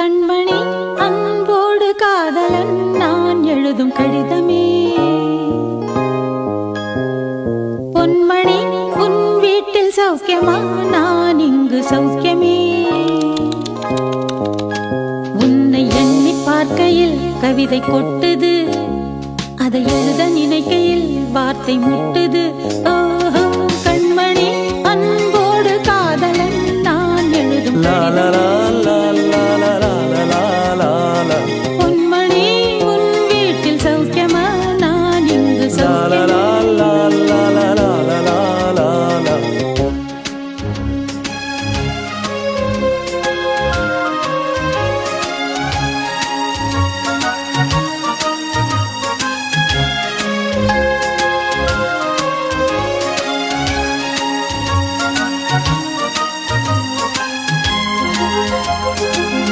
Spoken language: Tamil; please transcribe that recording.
கண்மணி அன்போடு காதலன் நான் எழுதும் கடிதமே. பொன்மணி உன் வீட்டில் சௌக்கியமா, நான் இங்கு சௌக்கியமே. உன்னை எண்ணி பார்க்கையில் கவிதை கொட்டுது, அதை எழுத நினைக்கையில் வார்த்தை முட்டுது. ஓஹோ கண்மணி அன்போடு காதலன் நான் எழுதும் கடிதமே.